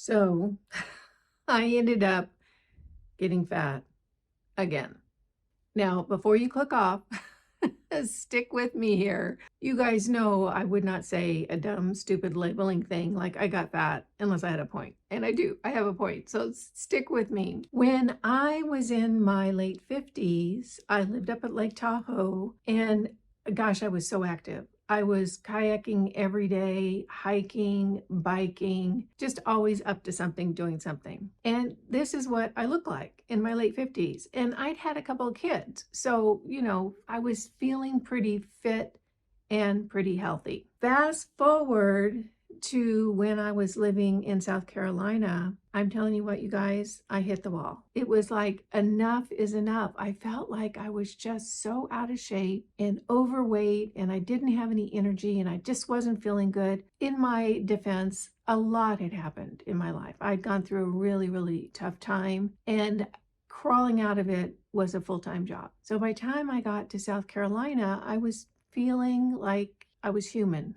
So I ended up getting fat again. Now, before you click off, stick with me here. You guys know I would not say a dumb, stupid labeling thing like I got fat unless I had a point. And I do. I have a point. So stick with me. When I was in my late 50s, I lived up at Lake Tahoe, and gosh, I was so active. I was kayaking every day, hiking, biking, just always up to something, doing something. And this is what I look like in my late 50s. And I'd had a couple of kids. So, I was feeling pretty fit and pretty healthy. Fast forward to when I was living in South Carolina, I'm telling you what, you guys, I hit the wall. It was like enough is enough. I felt like I was just so out of shape and overweight, and I didn't have any energy, and I just wasn't feeling good. In my defense, a lot had happened in my life. I'd gone through a really, really tough time, and crawling out of it was a full-time job. So by the time I got to South Carolina, I was feeling like I was human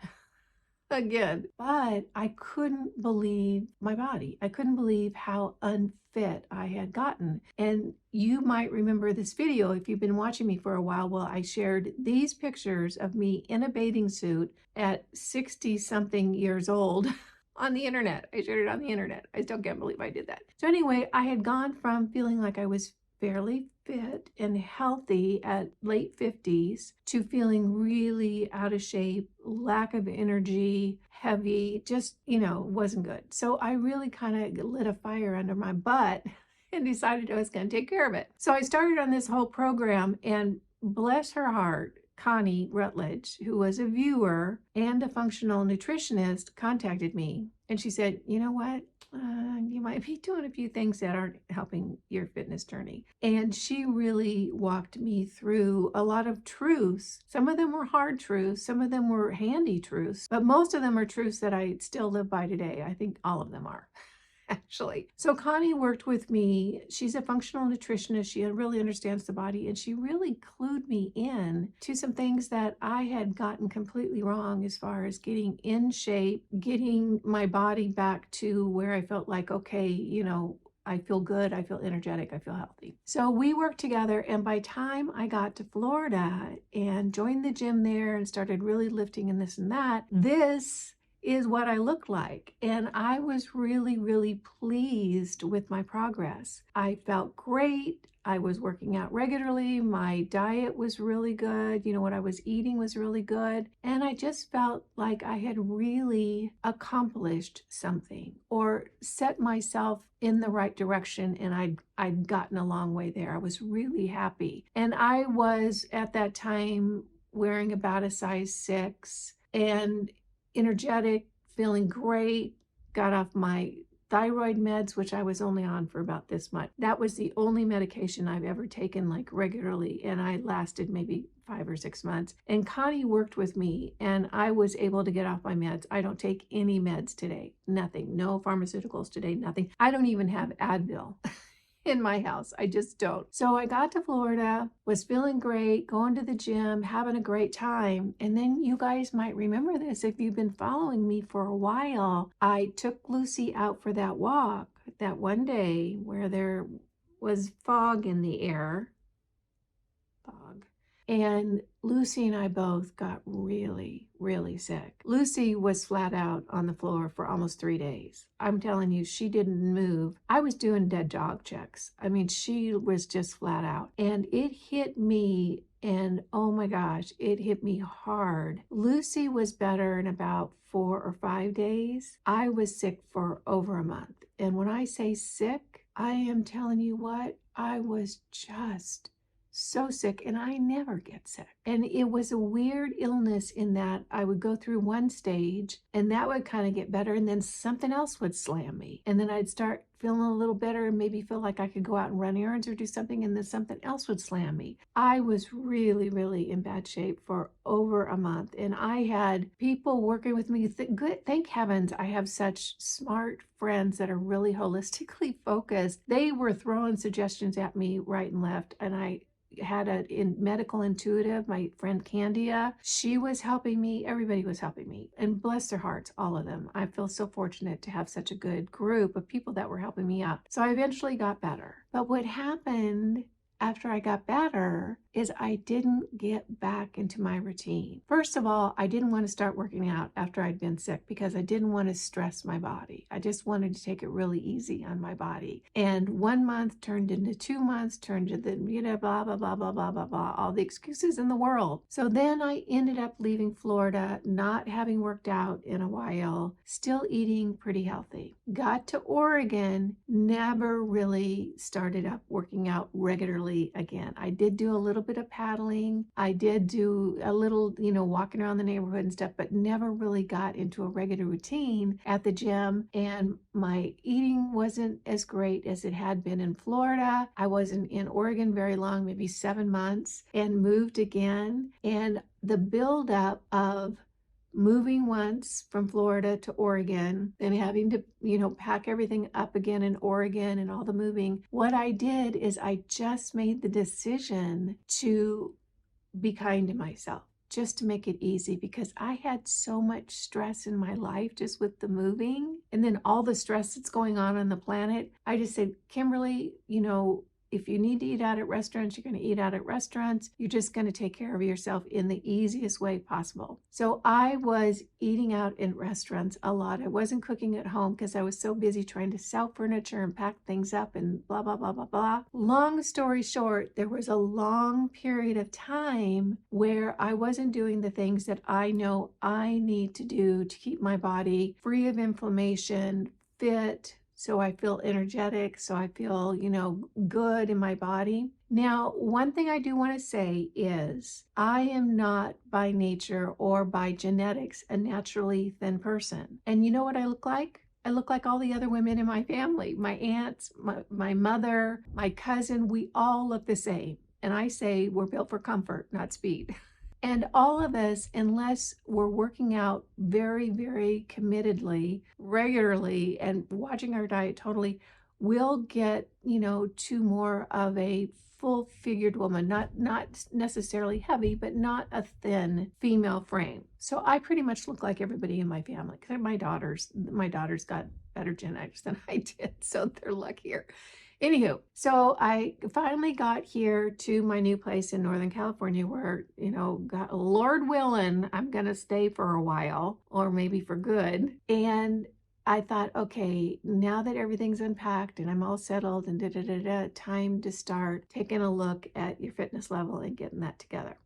again, but I couldn't believe my body. I couldn't believe how unfit I had gotten. And you might remember this video if you've been watching me for a while. Well, I shared these pictures of me in a bathing suit at 60 something years old on the internet. I shared it on the internet. I still can't believe I did that. So anyway, I had gone from feeling like I was fairly fit and healthy at late 50s to feeling really out of shape, lack of energy, heavy, just, wasn't good. So I really kind of lit a fire under my butt and decided I was going to take care of it. So I started on this whole program, and bless her heart, Connie Rutledge, who was a viewer and a functional nutritionist, contacted me. And she said, you know what? You might be doing a few things that aren't helping your fitness journey. And she really walked me through a lot of truths. Some of them were hard truths, some of them were handy truths, but most of them are truths that I still live by today. I think all of them are. Actually. So Connie worked with me. She's a functional nutritionist. She really understands the body, and she really clued me in to some things that I had gotten completely wrong as far as getting in shape, getting my body back to where I felt like, okay, I feel good, I feel energetic, I feel healthy. So we worked together, and by time I got to Florida and joined the gym there and started really lifting and this and that, this is what I looked like. And I was really, really pleased with my progress. I felt great. I was working out regularly. My diet was really good. What I was eating was really good. And I just felt like I had really accomplished something or set myself in the right direction. And I'd gotten a long way there. I was really happy. And I was at that time wearing about a size 6 and energetic, feeling great, got off my thyroid meds, which I was only on for about this much. That was the only medication I've ever taken like regularly, and I lasted maybe 5 or 6 months. And Connie worked with me, and I was able to get off my meds. I don't take any meds today, nothing, no pharmaceuticals today, nothing. I don't even have Advil in my house. I just don't. So I got to Florida, was feeling great, going to the gym, having a great time. And then you guys might remember this if you've been following me for a while. I took Lucy out for that walk that one day where there was fog in the air. And Lucy and I both got really, really sick. Lucy was flat out on the floor for almost 3 days. I'm telling you, she didn't move. I was doing dead dog checks. I mean, she was just flat out. And it hit me, and oh my gosh, it hit me hard. Lucy was better in about 4 or 5 days. I was sick for over a month. And when I say sick, I am telling you what, I was just so sick, and I never get sick. And it was a weird illness in that I would go through one stage and that would kind of get better, and then something else would slam me, and then I'd start feeling a little better and maybe feel like I could go out and run errands or do something, and then something else would slam me. I was really, really in bad shape for over a month, and I had people working with me. Good, thank heavens I have such smart friends that are really holistically focused. They were throwing suggestions at me right and left, and I had a medical intuitive, my friend Candia. She was helping me. Everybody was helping me. And bless their hearts, all of them. I feel so fortunate to have such a good group of people that were helping me out. So I eventually got better. But what happened after I got better is I didn't get back into my routine. First of all, I didn't want to start working out after I'd been sick because I didn't want to stress my body. I just wanted to take it really easy on my body. And 1 month turned into 2 months, turned into blah, blah, blah, blah, blah, blah, blah, all the excuses in the world. So then I ended up leaving Florida, not having worked out in a while, still eating pretty healthy. Got to Oregon, never really started up working out regularly again. I did do a little bit of paddling. I did do a little, walking around the neighborhood and stuff, but never really got into a regular routine at the gym. And my eating wasn't as great as it had been in Florida. I wasn't in Oregon very long, maybe 7 months, and moved again. And the buildup of moving once from Florida to Oregon and having to, pack everything up again in Oregon and all the moving. What I did is I just made the decision to be kind to myself, just to make it easy, because I had so much stress in my life just with the moving and then all the stress that's going on the planet. I just said, Kimberly, if you need to eat out at restaurants, you're going to eat out at restaurants. You're just going to take care of yourself in the easiest way possible. So I was eating out in restaurants a lot. I wasn't cooking at home because I was so busy trying to sell furniture and pack things up and blah, blah, blah, blah, blah. Long story short, there was a long period of time where I wasn't doing the things that I know I need to do to keep my body free of inflammation, fit, so I feel energetic, so I feel, good in my body. Now, one thing I do want to say is I am not by nature or by genetics a naturally thin person. And you know what I look like? I look like all the other women in my family. My aunts, my mother, my cousin, we all look the same. And I say we're built for comfort, not speed. And all of us, unless we're working out very, very committedly, regularly, and watching our diet totally, we'll get, to more of a full-figured woman, not necessarily heavy, but not a thin female frame. So I pretty much look like everybody in my family. Because my daughters got better genetics than I did, so they're luckier. Anywho, so I finally got here to my new place in Northern California where, Lord willing, I'm going to stay for a while or maybe for good. And I thought, okay, now that everything's unpacked and I'm all settled and time to start taking a look at your fitness level and getting that together.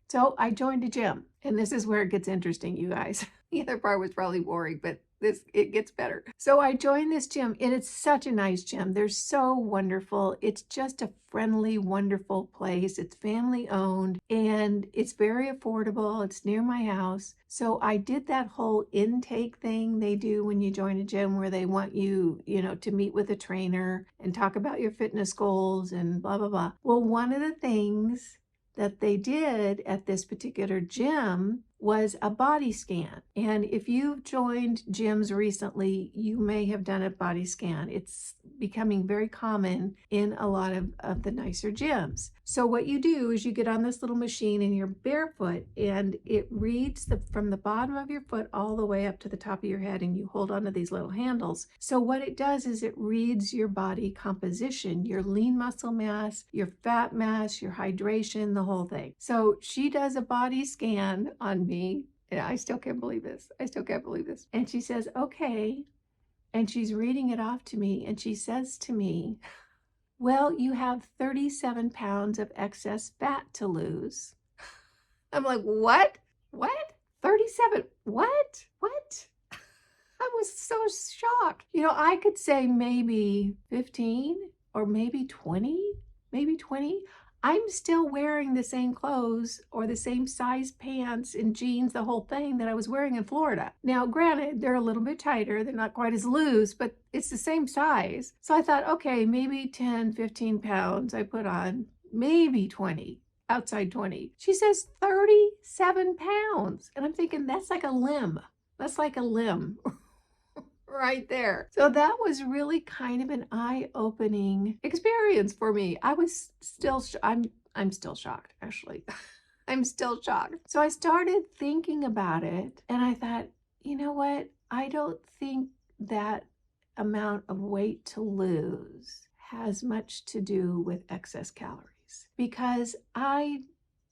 So I joined a gym, and this is where it gets interesting, you guys. The other part was probably boring, but it gets better. So I joined this gym, and it's such a nice gym. They're so wonderful. It's just a friendly, wonderful place. It's family owned, and it's very affordable. It's near my house. So I did that whole intake thing they do when you join a gym where they want you, to meet with a trainer and talk about your fitness goals and blah, blah, blah. Well, one of the things that they did at this particular gym was a body scan. And if you've joined gyms recently, you may have done a body scan. It's becoming very common in a lot of the nicer gyms. So what you do is you get on this little machine and you're barefoot, and it reads from the bottom of your foot all the way up to the top of your head, and you hold onto these little handles. So what it does is it reads your body composition, your lean muscle mass, your fat mass, your hydration, the whole thing. So she does a body scan on me. And I still can't believe this. And she says, okay. And she's reading it off to me. And she says to me, well, you have 37 pounds of excess fat to lose. I'm like, what? 37? What? I was so shocked. I could say maybe 15 or maybe 20. I'm still wearing the same clothes or the same size pants and jeans, the whole thing that I was wearing in Florida. Now, granted, they're a little bit tighter. They're not quite as loose, but it's the same size. So I thought, okay, maybe 10, 15 pounds I put on, maybe 20, outside 20. She says 37 pounds. And I'm thinking, that's like a limb. Right there. So that was really kind of an eye-opening experience for me. I was still, I'm I'm still shocked, actually. I'm still shocked. So I started thinking about it and I thought, you know what? I don't think that amount of weight to lose has much to do with excess calories because I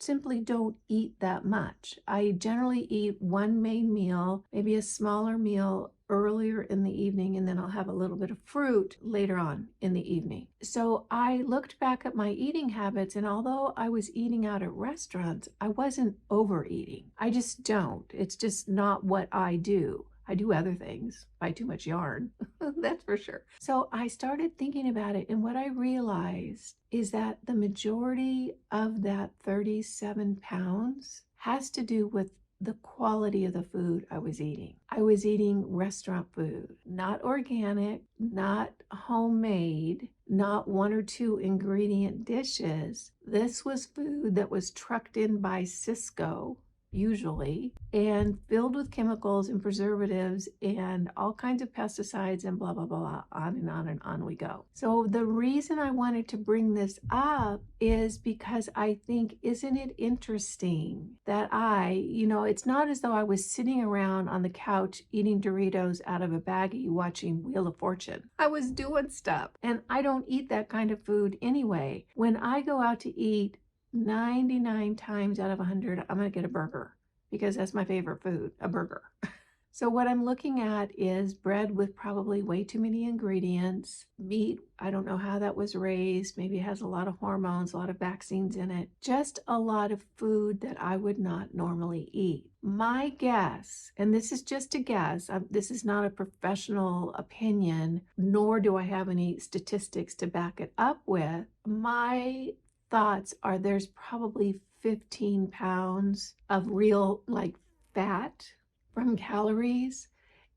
simply don't eat that much. I generally eat one main meal, maybe a smaller meal earlier in the evening, and then I'll have a little bit of fruit later on in the evening. So I looked back at my eating habits, and although I was eating out at restaurants, I wasn't overeating. I just don't. It's just not what I do. I do other things, buy too much yarn, that's for sure. So I started thinking about it, and what I realized is that the majority of that 37 pounds has to do with the quality of the food I was eating. I was eating restaurant food, not organic, not homemade, not one or two ingredient dishes. This was food that was trucked in by Cisco, usually, and filled with chemicals and preservatives and all kinds of pesticides and blah, blah, blah, on and on we go. So the reason I wanted to bring this up is because I think, isn't it interesting that it's not as though I was sitting around on the couch eating Doritos out of a baggie watching Wheel of Fortune. I was doing stuff, and I don't eat that kind of food anyway. When I go out to eat, 99 times out of 100, I'm going to get a burger because that's my favorite food, a burger. So what I'm looking at is bread with probably way too many ingredients, meat, I don't know how that was raised, maybe it has a lot of hormones, a lot of vaccines in it, just a lot of food that I would not normally eat. My guess, and this is just a guess, this is not a professional opinion, nor do I have any statistics to back it up with, my thoughts are there's probably 15 pounds of real fat from calories,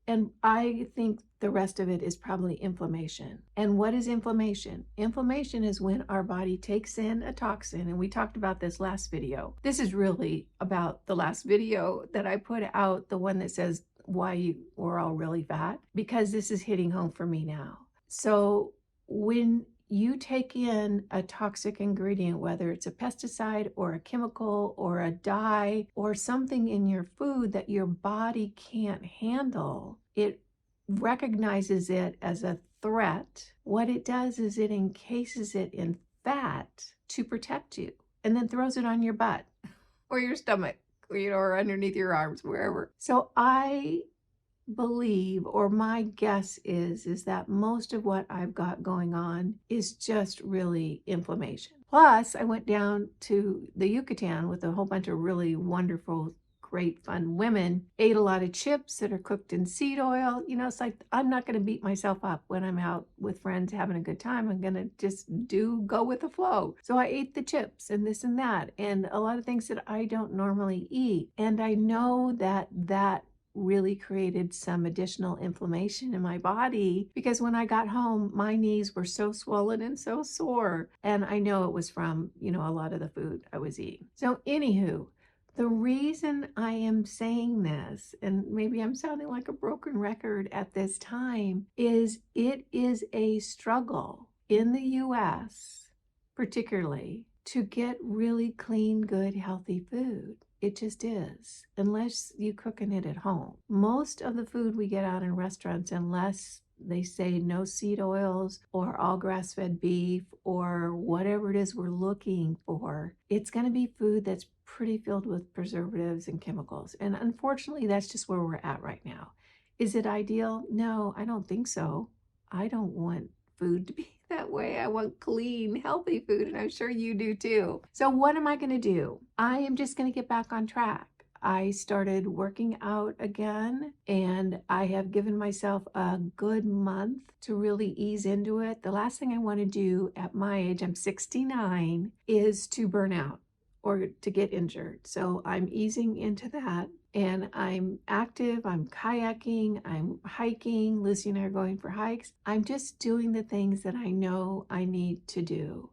and I think the rest of it is probably inflammation. And what is inflammation? Inflammation is when our body takes in a toxin, and we talked about this last video. This is really about the last video that I put out, the one that says why we're all really fat, because this is hitting home for me now. So when you take in a toxic ingredient, whether it's a pesticide or a chemical or a dye or something in your food that your body can't handle, it recognizes it as a threat. What it does is it encases it in fat to protect you and then throws it on your butt or your stomach, or underneath your arms, wherever. So I believe, or my guess is that most of what I've got going on is just really inflammation. Plus, I went down to the Yucatan with a whole bunch of really wonderful, great, fun women, ate a lot of chips that are cooked in seed oil. It's like, I'm not going to beat myself up when I'm out with friends having a good time. I'm going to just go with the flow. So I ate the chips and this and that, and a lot of things that I don't normally eat. And I know that really created some additional inflammation in my body, because when I got home, my knees were so swollen and so sore. And I know it was from, a lot of the food I was eating. So anywho, the reason I am saying this, and maybe I'm sounding like a broken record at this time, is it is a struggle in the US, particularly, to get really clean, good, healthy food. It just is, unless you're cooking it at home. Most of the food we get out in restaurants, unless they say no seed oils or all grass-fed beef or whatever it is we're looking for, it's going to be food that's pretty filled with preservatives and chemicals. And unfortunately, that's just where we're at right now. Is it ideal? No, I don't think so. I don't want food to be that way. I want clean, healthy food, and I'm sure you do too. So what am I going to do? I am just going to get back on track. I started working out again, and I have given myself a good month to really ease into it. The last thing I want to do at my age, I'm 69, is to burn out or to get injured. So I'm easing into that. And I'm active, I'm kayaking, I'm hiking, Lucy and I are going for hikes. I'm just doing the things that I know I need to do.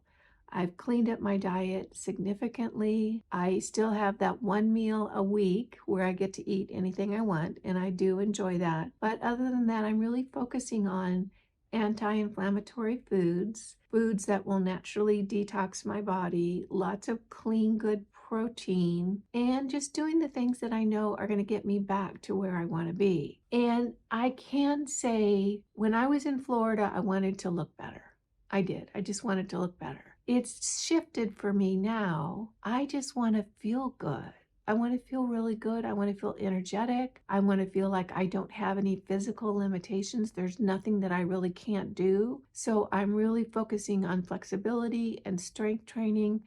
I've cleaned up my diet significantly. I still have that one meal a week where I get to eat anything I want, and I do enjoy that. But other than that, I'm really focusing on anti-inflammatory foods, foods that will naturally detox my body, lots of clean, good protein, and just doing the things that I know are going to get me back to where I want to be. And I can say when I was in Florida, I wanted to look better. I did. I just wanted to look better. It's shifted for me now. I just want to feel good. I want to feel really good. I want to feel energetic. I want to feel like I don't have any physical limitations. There's nothing that I really can't do. So I'm really focusing on flexibility and strength training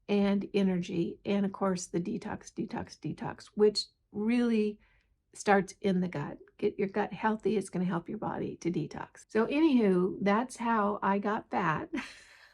and energy. And of course, the detox, which really starts in the gut. Get your gut healthy. It's going to help your body to detox. So anywho, that's how I got fat.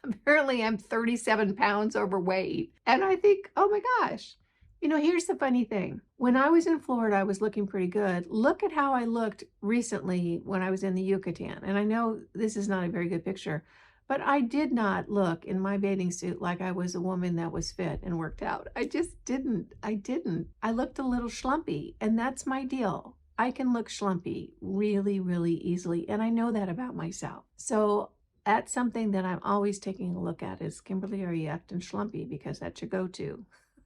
Apparently I'm 37 pounds overweight. And I think, oh my gosh, here's the funny thing. When I was in Florida, I was looking pretty good. Look at how I looked recently when I was in the Yucatan. And I know this is not a very good picture, but I did not look in my bathing suit like I was a woman that was fit and worked out. I just didn't. I looked a little schlumpy, and that's my deal. I can look schlumpy really, really easily, and I know that about myself. So that's something that I'm always taking a look at is, Kimberly, are you acting schlumpy? Because that's your go-to.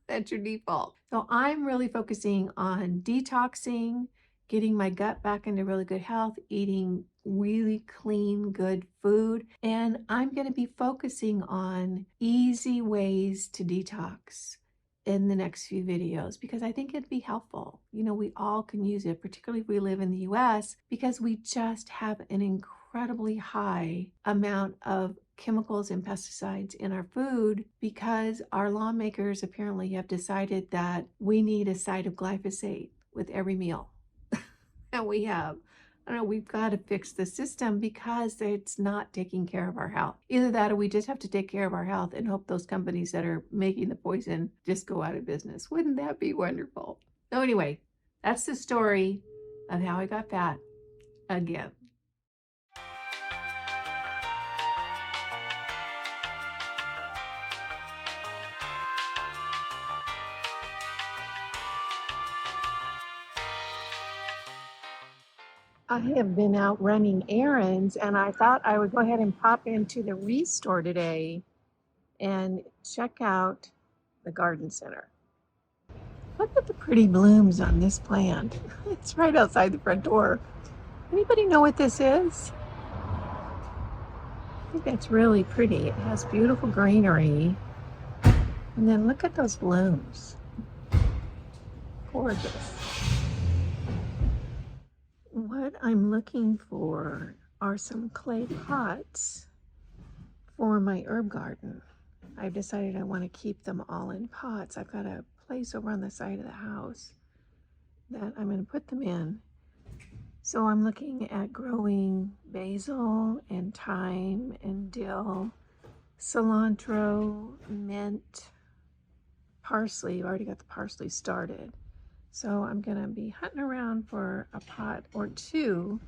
That's your default. So I'm really focusing on detoxing, getting my gut back into really good health, eating really clean, good food. And I'm going to be focusing on easy ways to detox in the next few videos because I think it'd be helpful. We all can use it, particularly if we live in the US, because we just have an incredibly high amount of chemicals and pesticides in our food because our lawmakers apparently have decided that we need a side of glyphosate with every meal. And we have. I don't know, we've got to fix the system because it's not taking care of our health. Either that or we just have to take care of our health and hope those companies that are making the poison just go out of business. Wouldn't that be wonderful? So anyway, that's the story of how I got fat again. I have been out running errands and I thought I would go ahead and pop into the Restore today and check out the garden center. Look at the pretty blooms on this plant. It's right outside the front door. Anybody know what this is? I think that's really pretty. It has beautiful greenery. And then look at those blooms. Gorgeous. What I'm looking for are some clay pots for my herb garden. I've decided I want to keep them all in pots. I've got a place over on the side of the house that I'm going to put them in. So I'm looking at growing basil and thyme and dill, cilantro, mint, parsley. I've already got the parsley started. So I'm going to be hunting around for a pot or two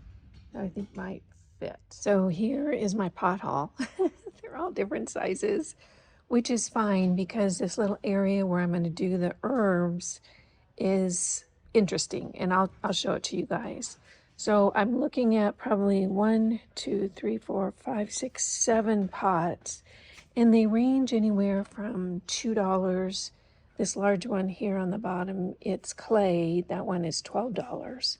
that I think might fit. So here is my pot haul. They're all different sizes, which is fine because this little area where I'm going to do the herbs is interesting, and I'll show it to you guys. So I'm looking at probably 1, 2, 3, 4, 5, 6, 7 pots, and they range anywhere from $2. This large one here on the bottom, it's clay. That one is $12.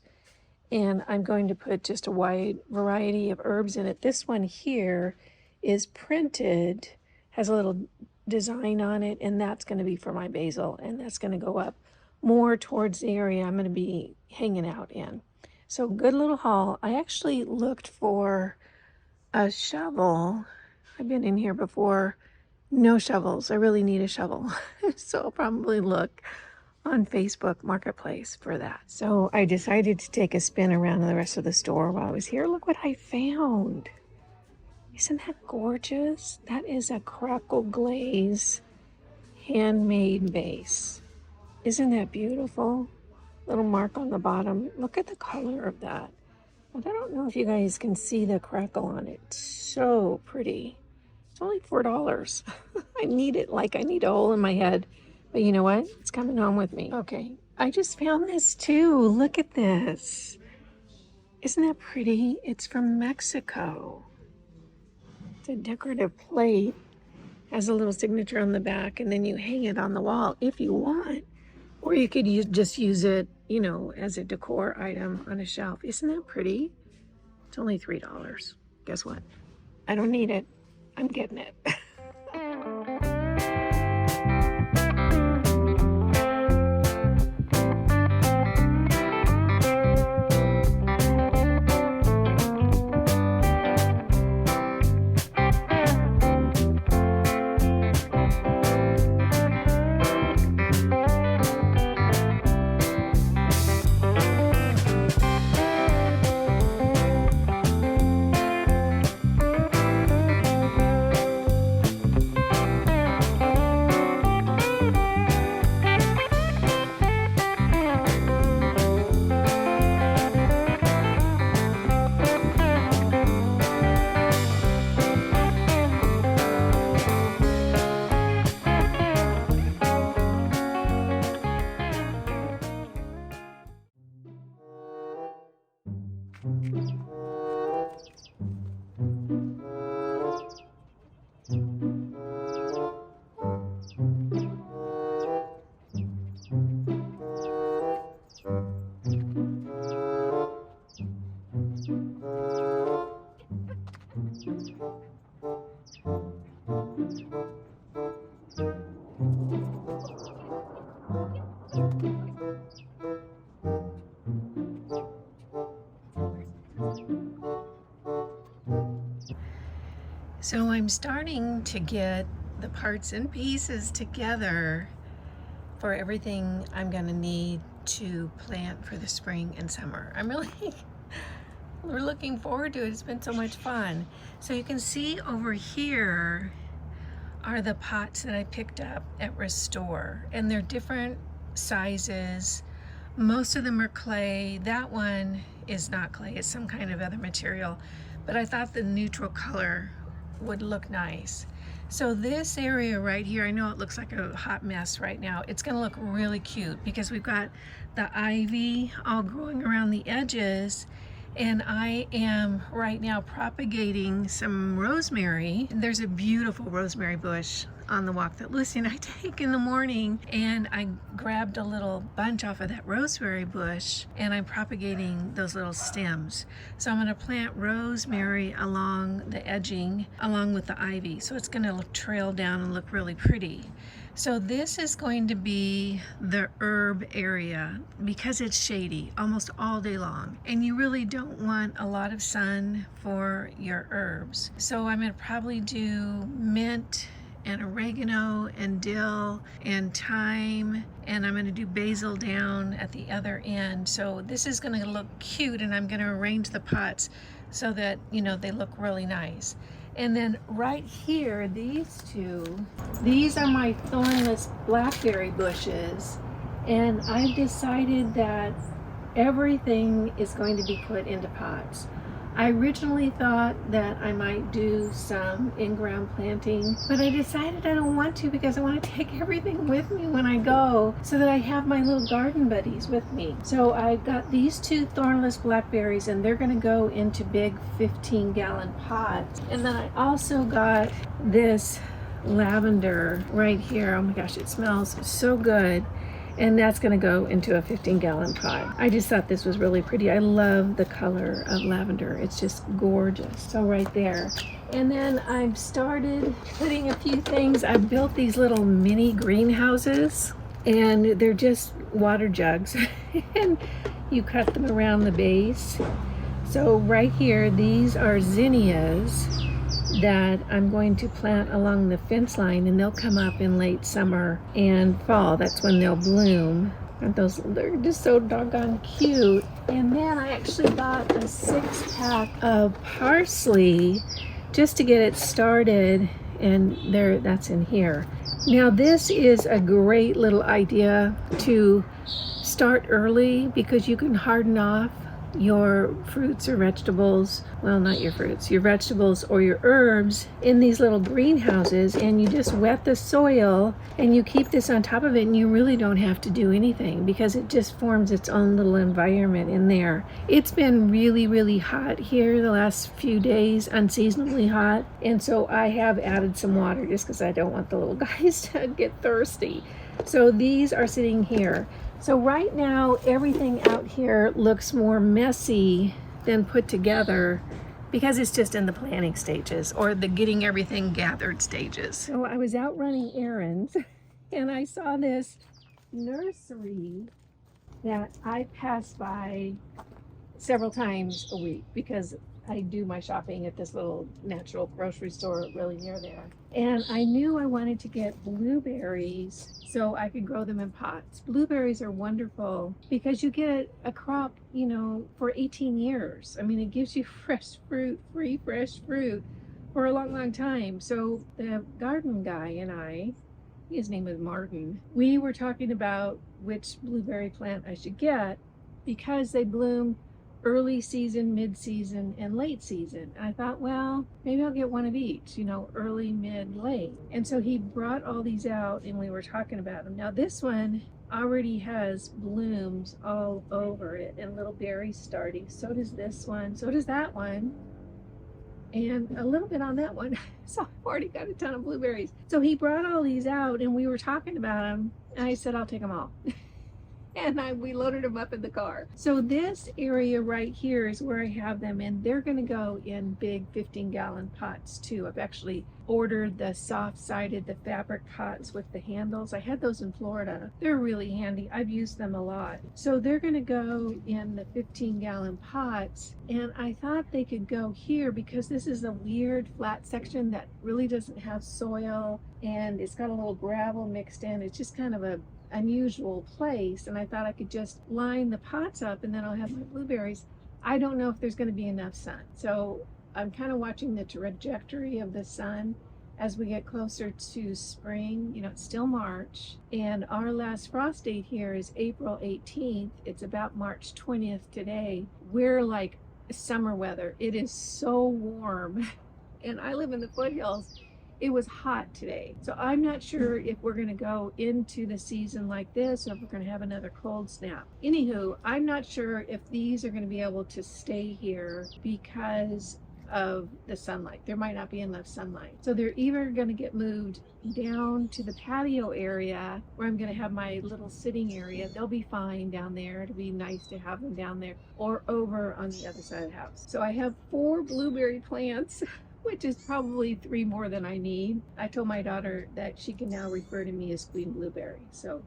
And I'm going to put just a wide variety of herbs in it. This one here is printed, has a little design on it, and that's going to be for my basil, and that's going to go up more towards the area I'm going to be hanging out in. So good little haul. I actually looked for a shovel. I've been in here before. No shovels. I really need a shovel. So I'll probably look on Facebook Marketplace for that. So I decided to take a spin around the rest of the store while I was here. Look what I found. Isn't that gorgeous? That is a crackle glaze handmade base. Isn't that beautiful? Little mark on the bottom. Look at the color of that. But I don't know if you guys can see the crackle on it. So pretty. It's only $4. I need it like I need a hole in my head. But you know what? It's coming home with me. Okay, I just found this too. Look at this. Isn't that pretty? It's from Mexico. a decorative plate. Has a little signature on the back, and then you hang it on the wall if you want. Or you could just use it, you know, as a decor item on a shelf. Isn't that pretty? It's only $3. Guess what? I don't need it. I'm getting it. So I'm starting to get the parts and pieces together for everything I'm gonna need to plant for the spring and summer. We're looking forward to it. It's been so much fun. So you can see over here are the pots that I picked up at Restore, and they're different sizes. Most of them are clay. That one is not clay, it's some kind of other material, but I thought the neutral color would look nice. So this area right here, I know it looks like a hot mess right now. It's gonna look really cute because we've got the ivy all growing around the edges, and I am right now propagating some rosemary. There's a beautiful rosemary bush on the walk that Lucy and I take in the morning, and I grabbed a little bunch off of that rosemary bush, and I'm propagating those little stems. So I'm going to plant rosemary along the edging along with the ivy, so it's going to trail down and look really pretty. So this is going to be the herb area because it's shady almost all day long, and you really don't want a lot of sun for your herbs. So I'm going to probably do mint and oregano and dill and thyme, and I'm going to do basil down at the other end. So this is going to look cute, and I'm going to arrange the pots so that, you know, they look really nice. And then right here, these are my thornless blackberry bushes, and I've decided that everything is going to be put into pots. I originally thought that I might do some in-ground planting, but I decided I don't want to because I want to take everything with me when I go so that I have my little garden buddies with me. So I got these two thornless blackberries, and they're going to go into big 15-gallon pots. And then I also got this lavender right here. Oh my gosh, it smells so good. And that's going to go into a 15-gallon pot. I just thought this was really pretty. I love the color of lavender. It's just gorgeous. So right there. And then I've started putting a few things. I built these little mini greenhouses, and they're just water jugs. And you cut them around the base. So right here, these are zinnias that I'm going to plant along the fence line, and they'll come up in late summer and fall. That's when they'll bloom. And they're just so doggone cute. And then I actually bought a 6-pack of parsley just to get it started, and that's in here. Now this is a great little idea to start early because you can harden off your fruits or vegetables, well, not your fruits, your vegetables or your herbs in these little greenhouses, and you just wet the soil and you keep this on top of it, and you really don't have to do anything because it just forms its own little environment in there. It's been really, really hot here the last few days, unseasonably hot, and so I have added some water just because I don't want the little guys to get thirsty. So these are sitting here. So right now, everything out here looks more messy than put together because it's just in the planning stages or the getting everything gathered stages. So I was out running errands and I saw this nursery that I pass by several times a week because I do my shopping at this little natural grocery store really near there. And I knew I wanted to get blueberries so I could grow them in pots. Blueberries are wonderful because you get a crop, you know, for 18 years. I mean, it gives you fresh fruit, free fresh fruit for a long, long time. So the garden guy and I, his name is Martin, we were talking about which blueberry plant I should get because they bloom early season, mid-season, and late season. And I thought, well, maybe I'll get one of each, you know, early, mid, late. And so he brought all these out and we were talking about them. Now this one already has blooms all over it and little berries starting. So does this one, so does that one, and a little bit on that one. So I've already got a ton of blueberries. So he brought all these out and we were talking about them and I said, I'll take them all. And we loaded them up in the car. So this area right here is where I have them, and they're going to go in big 15-gallon pots too. I've actually ordered the soft-sided, the fabric pots with the handles. I had those in Florida. They're really handy. I've used them a lot. So they're going to go in the 15-gallon pots, and I thought they could go here because this is a weird flat section that really doesn't have soil, and it's got a little gravel mixed in. It's just kind of a unusual place, and I thought I could just line the pots up and then I'll have my blueberries. I don't know if there's going to be enough sun, so I'm kind of watching the trajectory of the sun as we get closer to spring. You know, it's still March, and our last frost date here is April 18th. It's about March 20th today. We're like summer weather. It is so warm, and I live in the foothills. It was hot today. So I'm not sure if we're going to go into the season like this or if we're going to have another cold snap. Anywho, I'm not sure if these are going to be able to stay here because of the sunlight. There might not be enough sunlight. So they're either going to get moved down to the patio area where I'm going to have my little sitting area. They'll be fine down there. It'll be nice to have them down there, or over on the other side of the house. So I have 4 blueberry plants, which is probably 3 more than I need. I told my daughter that she can now refer to me as Queen Blueberry. So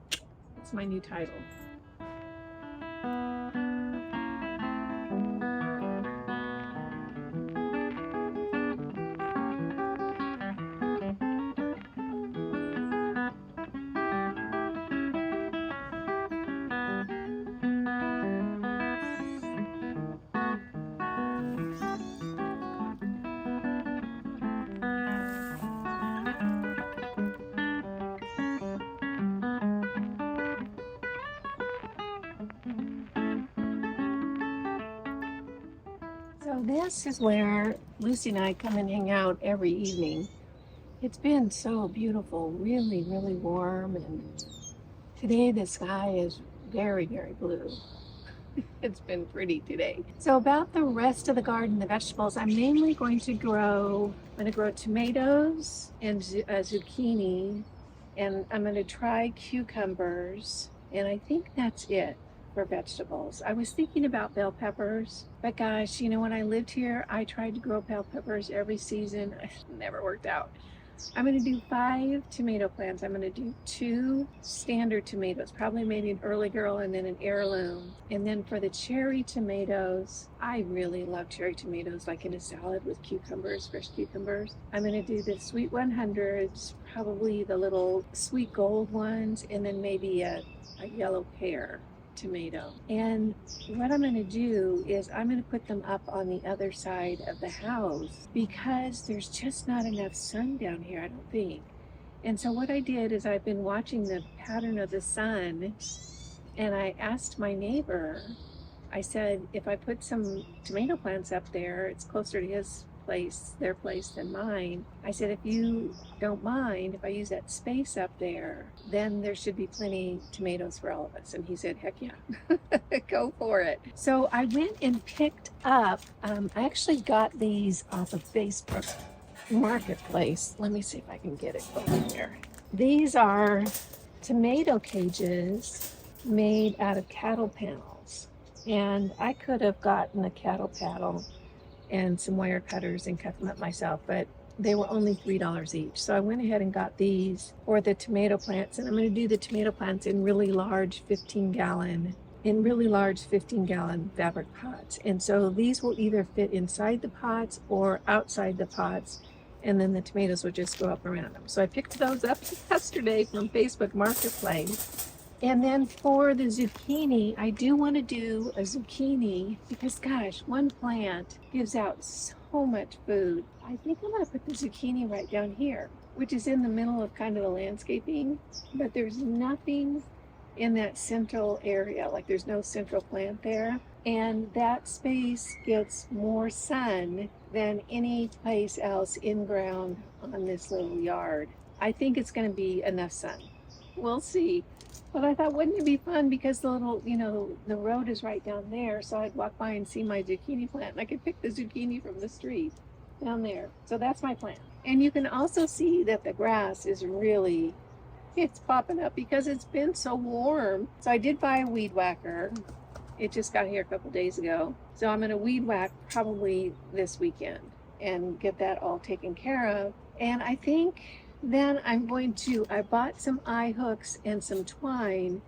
that's my new title. So this is where Lucy and I come and hang out every evening. It's been so beautiful, really, really warm, and today the sky is very, very blue. It's been pretty today. So about the rest of the garden, the vegetables, I'm mainly going to grow tomatoes and zucchini, and I'm going to try cucumbers, and I think that's it for vegetables. I was thinking about bell peppers, but gosh, you know, when I lived here, I tried to grow bell peppers every season. It never worked out. I'm going to do 5 tomato plants. I'm going to do 2 standard tomatoes, probably maybe an early girl and then an heirloom. And then for the cherry tomatoes, I really love cherry tomatoes, like in a salad with cucumbers, fresh cucumbers. I'm going to do the sweet 100s, probably the little sweet gold ones, and then maybe a yellow pear tomato. And what I'm going to do is I'm going to put them up on the other side of the house because there's just not enough sun down here, I don't think. And so what I did is I've been watching the pattern of the sun, and I asked my neighbor I said, if I put some tomato plants up there, it's closer to his place, their place, than mine. I said, if you don't mind, if I use that space up there, then there should be plenty tomatoes for all of us. And he said, heck yeah, go for it. So I went and picked up, I actually got these off of Facebook Marketplace. Let me see if I can get it over there. These are tomato cages made out of cattle panels. And I could have gotten a cattle paddle and some wire cutters and cut them up myself, but they were only $3 each. So I went ahead and got these for the tomato plants, and I'm going to do the tomato plants in really large 15-gallon fabric pots. And so these will either fit inside the pots or outside the pots, and then the tomatoes would just go up around them. So I picked those up yesterday from Facebook Marketplace. And then for the zucchini, I do want to do a zucchini because, gosh, one plant gives out so much food. I think I'm going to put the zucchini right down here, which is in the middle of kind of the landscaping, but there's nothing in that central area, like there's no central plant there. And that space gets more sun than any place else in ground on this little yard. I think it's going to be enough sun. We'll see. But I thought, wouldn't it be fun because the little, the road is right down there. So I'd walk by and see my zucchini plant and I could pick the zucchini from the street down there. So that's my plan. And you can also see that the grass is really, it's popping up because it's been so warm. So I did buy a weed whacker. It just got here a couple days ago. So I'm going to weed whack probably this weekend and get that all taken care of. And I think then I bought some eye hooks and some twine,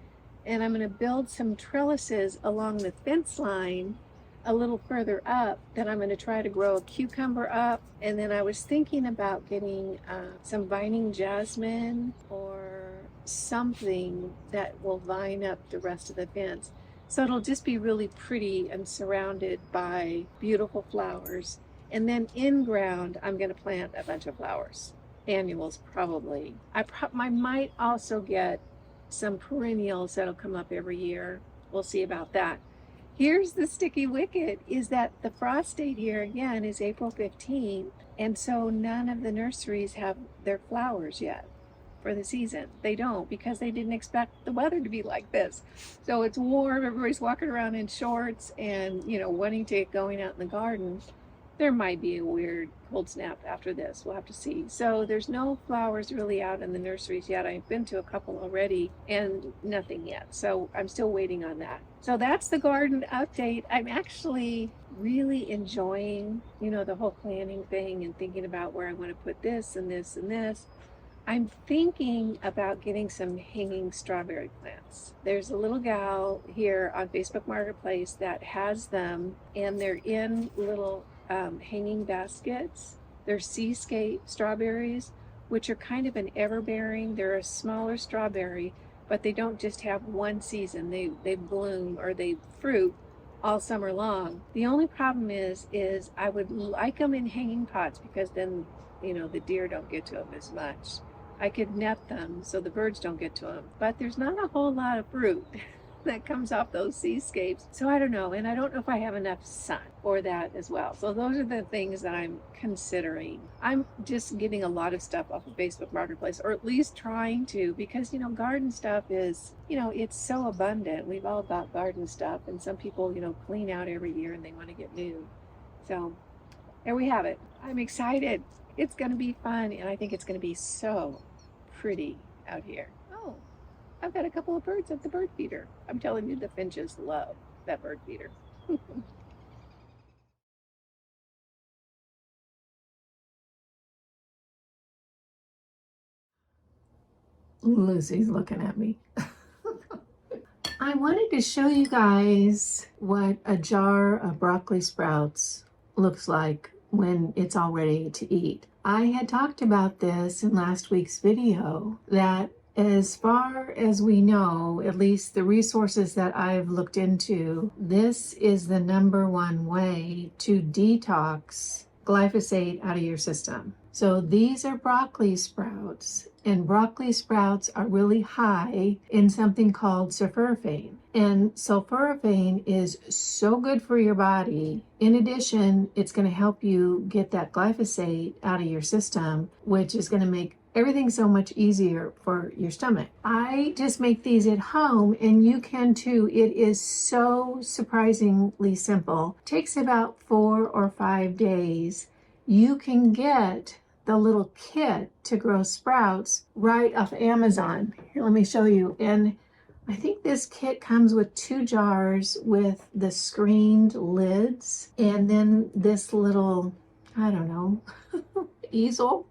and I'm going to build some trellises along the fence line a little further up. Then I'm going to try to grow a cucumber up. And then I was thinking about getting some vining jasmine or something that will vine up the rest of the fence. So it'll just be really pretty and surrounded by beautiful flowers. And then in ground, I'm going to plant a bunch of flowers. Annuals probably. I might also get some perennials that'll come up every year. We'll see about that. Here's the sticky wicket, is that the frost date here again is April 15th, and so none of the nurseries have their flowers yet for the season. They don't, because they didn't expect the weather to be like this. So it's warm, everybody's walking around in shorts and wanting to get going out in the garden. There might be a weird cold snap after this. We'll have to see. So there's no flowers really out in the nurseries yet. I've been to a couple already and nothing yet. So I'm still waiting on that. So that's the garden update. I'm actually really enjoying, the whole planning thing and thinking about where I want to put this and this and this. I'm thinking about getting some hanging strawberry plants. There's a little gal here on Facebook Marketplace that has them, and they're in little hanging baskets. They're seascape strawberries, which are kind of an everbearing. They're a smaller strawberry, but they don't just have one season. They bloom or they fruit all summer long. The only problem is I would like them in hanging pots because then the deer don't get to them as much. I could net them so the birds don't get to them, but there's not a whole lot of fruit that comes off those seascapes. So I don't know, and I don't know if I have enough sun for that as well. So those are the things that I'm considering. I'm just getting a lot of stuff off of Facebook Marketplace, or at least trying to, because garden stuff is, it's so abundant. We've all got garden stuff, and some people, clean out every year and they want to get new. So there we have it. I'm excited. It's going to be fun, and I think it's going to be so pretty out here. Oh, I've got a couple of birds at the bird feeder. I'm telling you, the finches love that bird feeder. Lucy's looking at me. I wanted to show you guys what a jar of broccoli sprouts looks like when it's all ready to eat. I had talked about this in last week's video, that as far as we know, at least the resources that I've looked into, this is the #1 way to detox glyphosate out of your system. So these are broccoli sprouts, and broccoli sprouts are really high in something called sulforaphane. And sulforaphane is so good for your body. In addition, it's going to help you get that glyphosate out of your system, which is going to make everything so much easier for your stomach. I just make these at home, and you can too. It is so surprisingly simple. It takes about 4 or 5 days. You can get the little kit to grow sprouts right off Amazon. Here, let me show you. And I think this kit comes with 2 jars with the screened lids, and then this little, I don't know, easel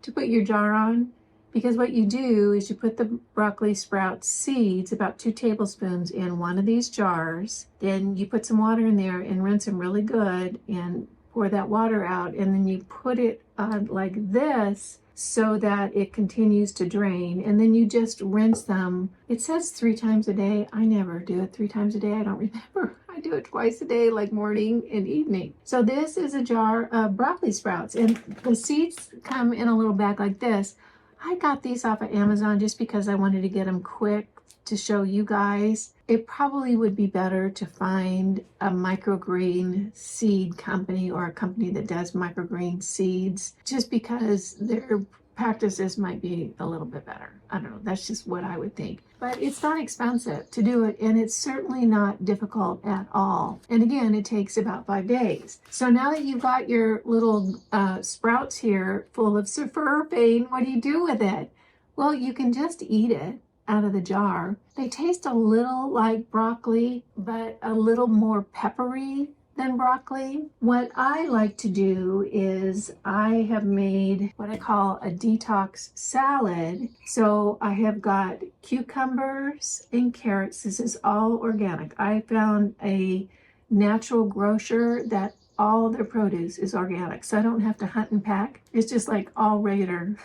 to put your jar on. Because what you do is you put the broccoli sprout seeds, about 2 tablespoons, in one of these jars. Then you put some water in there and rinse them really good and pour that water out, and then you put it on like this so that it continues to drain, and then you just rinse them. It says 3 times a day. I never do it 3 times a day. I don't remember. I do it twice a day, like morning and evening. So this is a jar of broccoli sprouts, and the seeds come in a little bag like this. I got these off of Amazon just because I wanted to get them quick to show you guys. It probably would be better to find a microgreen seed company or a company that does microgreen seeds, just because their practices might be a little bit better. I don't know, that's just what I would think. But it's not expensive to do it, and it's certainly not difficult at all. And again, it takes about 5 days. So now that you've got your little sprouts here full of sulforaphane, what do you do with it? Well, you can just eat it out of the jar. They taste a little like broccoli, but a little more peppery than broccoli. What I like to do is I have made what I call a detox salad. So I have got cucumbers and carrots. This is all organic. I found a natural grocer that all their produce is organic, so I don't have to hunt and pack. It's just like all regular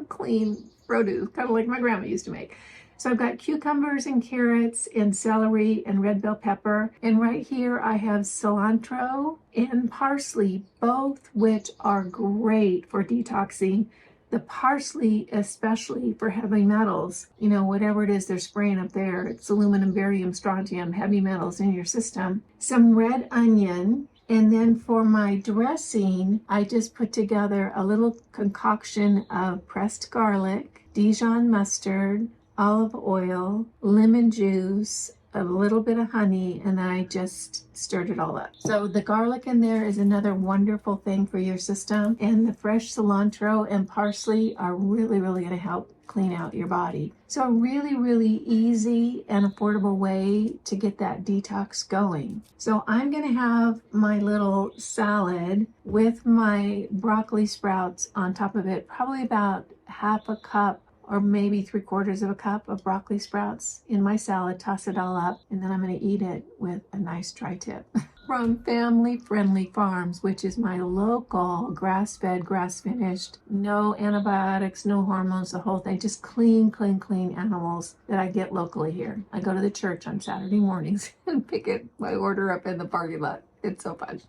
clean produce, kind of like my grandma used to make. So I've got cucumbers and carrots and celery and red bell pepper. And right here I have cilantro and parsley, both which are great for detoxing. The parsley especially for heavy metals. You know, whatever it is they're spraying up there, it's aluminum, barium, strontium, heavy metals in your system. Some red onion. And then for my dressing, I just put together a little concoction of pressed garlic, Dijon mustard, olive oil, lemon juice, a little bit of honey, and I just stirred it all up. So the garlic in there is another wonderful thing for your system, and the fresh cilantro and parsley are really, really going to help clean out your body. So a really, really easy and affordable way to get that detox going. So I'm going to have my little salad with my broccoli sprouts on top of it, probably about half a cup or maybe 3/4 of a cup of broccoli sprouts in my salad, toss it all up, and then I'm going to eat it with a nice tri-tip. From Family Friendly Farms, which is my local grass-fed, grass-finished, no antibiotics, no hormones, the whole thing, just clean, clean, clean animals that I get locally here. I go to the church on Saturday mornings and pick it, my order up in the parking lot. It's so fun.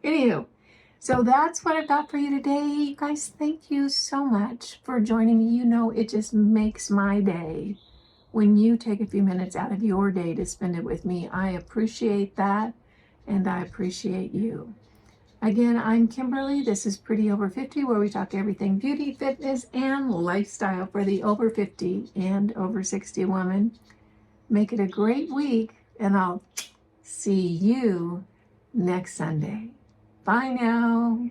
Anywho, so that's what I've got for you today. You guys, thank you so much for joining me. You know, it just makes my day when you take a few minutes out of your day to spend it with me. I appreciate that, and I appreciate you. Again, I'm Kimberly. This is Pretty Over 50, where we talk everything beauty, fitness, and lifestyle for the over 50 and over 60 woman. Make it a great week, and I'll see you next Sunday. Bye now.